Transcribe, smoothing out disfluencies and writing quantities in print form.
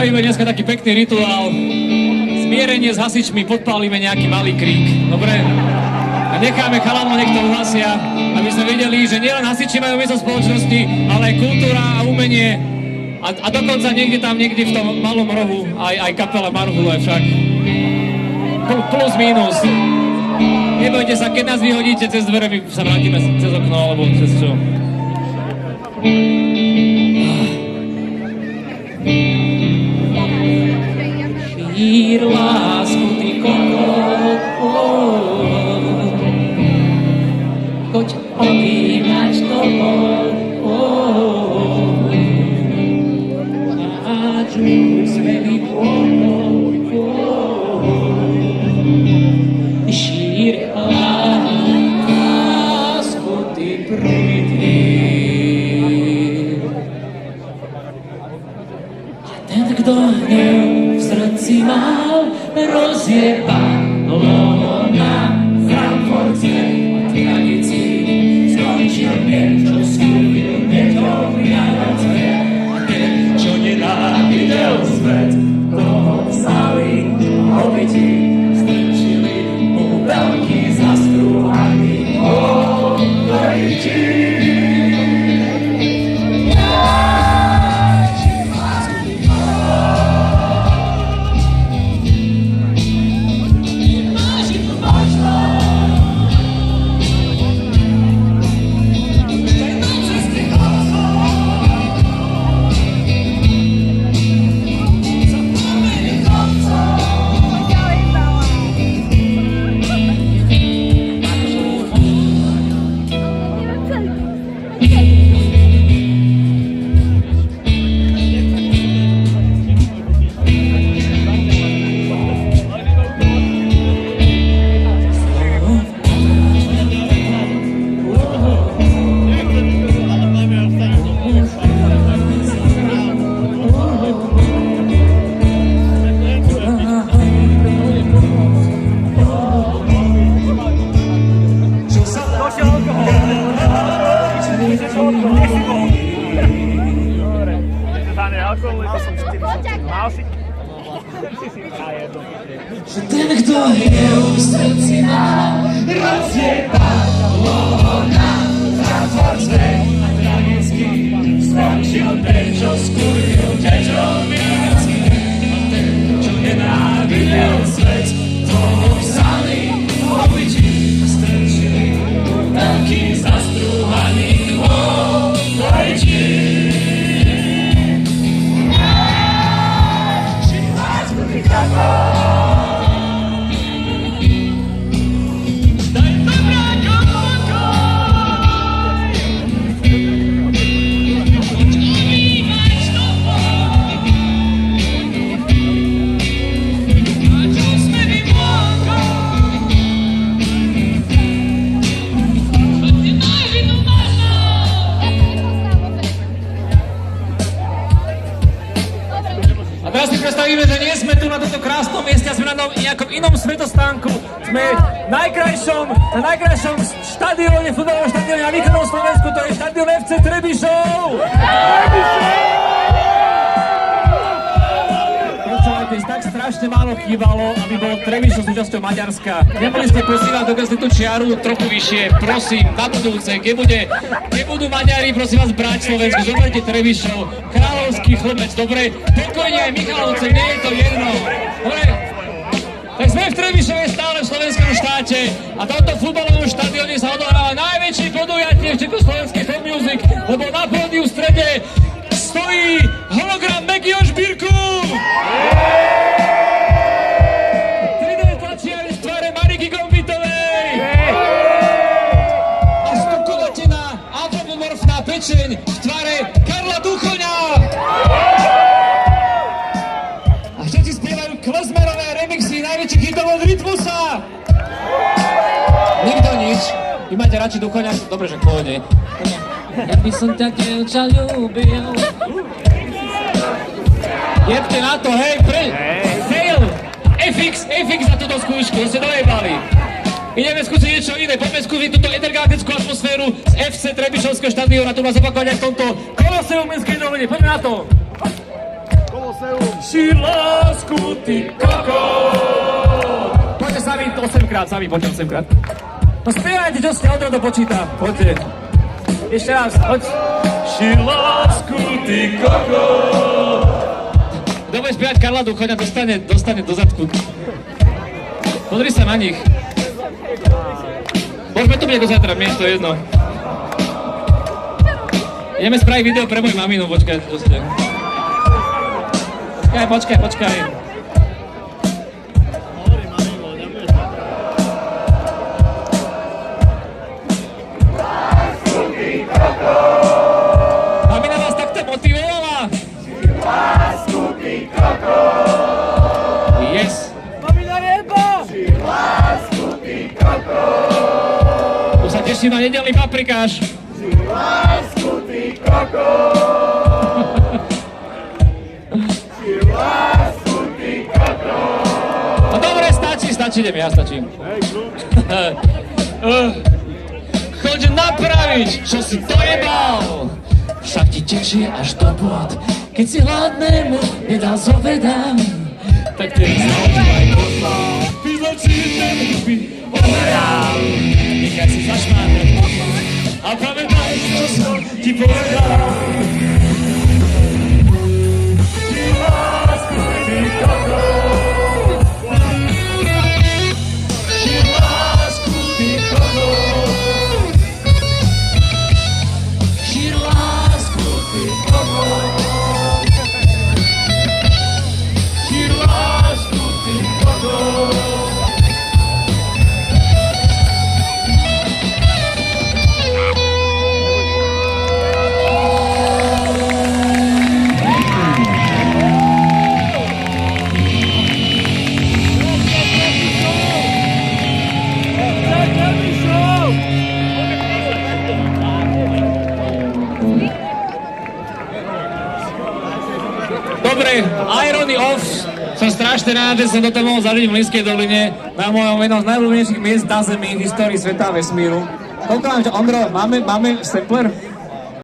spravíme dneska taký pekný rituál. Zmierenie s hasičmi, podpálime nejaký malý krík. Dobre? A necháme chalanov, nech to uhasia, aby sme videli, že nielen hasiči majú miesto spoločnosti, ale aj kultúra a umenie. A dokonca niekde v tom malom rohu, aj kapela Marhule však. Plus, minus. Nebojte sa, keď nás vyhodíte cez dvere, my sa vrátime cez okno, alebo cez čo. Šír lásku, ty kokot, choď objímať to ať úsmevy šír lásku, ty prydý. A ten, kto hnev v srdci mal, rozjebalo na Frankfurte a tradici skončil mien, čo skúbil metom Vianoce. A ten, čo nenávidel svet, toho vzali hobiti, strčili mu veľký zastrúhaný obrejčí. Že ten, kto je v srdci mal, rozjebalo na Frankfurte a tragicky skončil ten, čo skurvil deťom Vianoce. A ten, čo nenávidel svet, toho vzali obyčí a strčili veľký zastrúhaný obrejčí. A teraz si predstavíme, že nie sme tu na tomto krásnom mieste, a sme na nejakom inom svetostánku. Sme na najkrajšom štadióne, futbalovom štadióne na východnom Slovensku, to je štadión FC Trebišov! Tak strašne málo chýbalo, aby bol Trebišov súčasťou Maďarska. Neboli ste prosím vás dokázali tú čiaru trochu vyššie, prosím, na budúce, keď budú Maďari, prosím vás, brať Slovensku, zoberte Trebišov, Kráľovský Chlbec, dobre, pokojne aj Michalovce, nie je to jedno, dobre? Tak sme v Trebišove stále v slovenskom štáte a tomto futbalovom štadióne sa odohráva najväčšie podujatie v Československej Film Music, lebo na pódiu v strede stojí hologram Mekyho Žbírku! 3D tlačiareň v tvare Mariky Gombitovej! A stukovatená antropomorfná pečeň v tvare Karla Duchoňa! A všetci spievajú klezmerové remixy najväčších hitov od Rytmusa! Nikto nič. Vy máte radši Duchoňa? Dobre, že pôjde. Ja by som ťa, dievča, ľúbil. Jebte na to, hej, fail! FX za túto skúšku, ste dojebali. Ideme skúsiť niečo iné, poďme skúsiť túto intergalaktickú atmosféru z FC Trebišovského štadióna, tu vás opakovať aj v tomto Koloseum Menskej doline, poďme na to! Šír lásku, ty koko. Poďte sami 8-krát, poďte 8-krát. No spievajte, čo ste, odro to počíta. Poďte. Ešte raz, poď. Šír lásku, ty koko. Kto bude spievať Karla Duchoňa, dostane do zadku. Pozri sa na nich. Môžeme to byť ako zajtra, mne je to jedno. Ideme spraviť video pre moju maminu, počkaj. Počkaj. Mamina vás takto motivovala? Yes. Mamina nebo! Tu sa teším na nedelný paprikáš. No dobre, stačí, idem, ja stačím. Choď napraviť, čo si dojebal. Však ti tečie až do bôd. Keď si hladnému nedal zovedám, tak ten zaujímaj podľa. Vyzločíte mi overám. Nechaj si zašmáte a pamätaj, čo som ti povedal. Ty lásku, ty koko. Ty lásku, ty koko. Ty lásku, ty koko. Ty lásku, ty koko. Dobre, Irony off. Som strašne rád, že som do toho mohol zažiť v Mlynskej doline na mojom jednom z najľúbenejších miest na Zemi v histórii sveta a vesmíru. Koľko mám, Ondro, máme sampler?